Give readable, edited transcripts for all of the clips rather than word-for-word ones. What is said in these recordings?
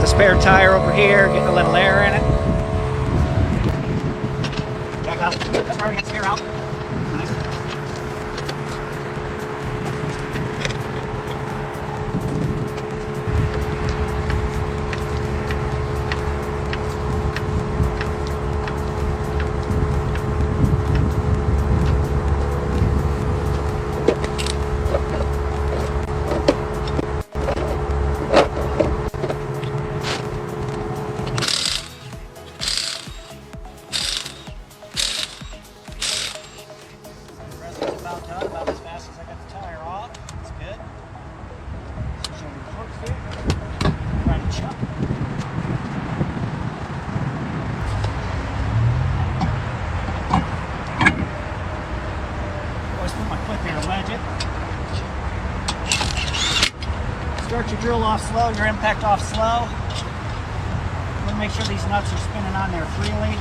the spare tire over here, getting a little air in it. Back up. That's where we got the spare out. Nice. About as fast as I got the tire off. That's good. So show me the torque stick. Try to chuck. Always put my foot there to wedge it. Start your drill off slow, your impact off slow. You want to make sure these nuts are spinning on there freely.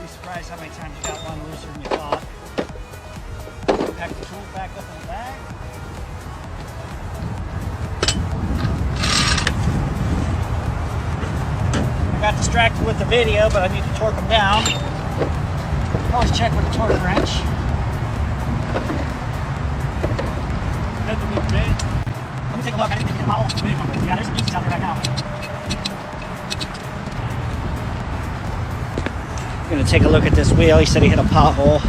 Surprised how many times you got one looser than you thought. Pack the tool back up in the bag. I got distracted with the video, but I need to torque them down. Always check with a torque wrench. Let me take a look. I didn't get them all. Yeah, there's some pieces out there right now. Gonna take a look at this wheel. He said he hit a pothole.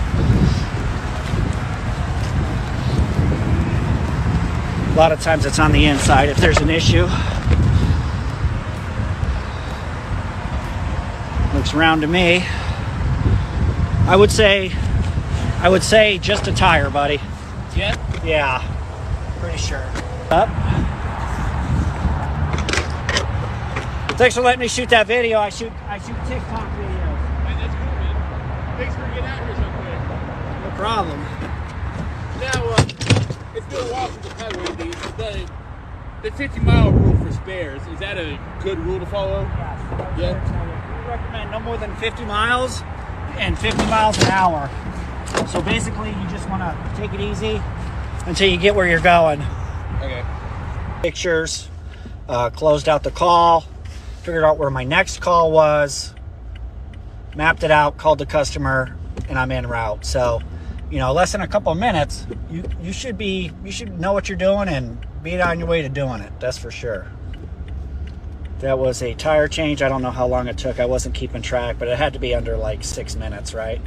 A lot of times it's on the inside if there's an issue. Looks round to me. I would say just a tire, buddy. Yeah? Yeah, pretty sure. Up. Thanks for letting me shoot that video. I shoot TikTok videos. Thanks for getting out here so quick. No problem. Now, it's been a while since I've had one of these. The 50-mile rule for spares, is that a good rule to follow? Yes. Yeah. We recommend no more than 50 miles and 50 miles an hour. So basically, you just want to take it easy until you get where you're going. Okay. Pictures, closed out the call, figured out where my next call was, mapped it out, called the customer, and I'm en route. So, less than a couple of minutes, you should know what you're doing and be on your way to doing it. That's for sure. That was a tire change. I don't know how long it took. I wasn't keeping track, but it had to be under like 6 minutes, right?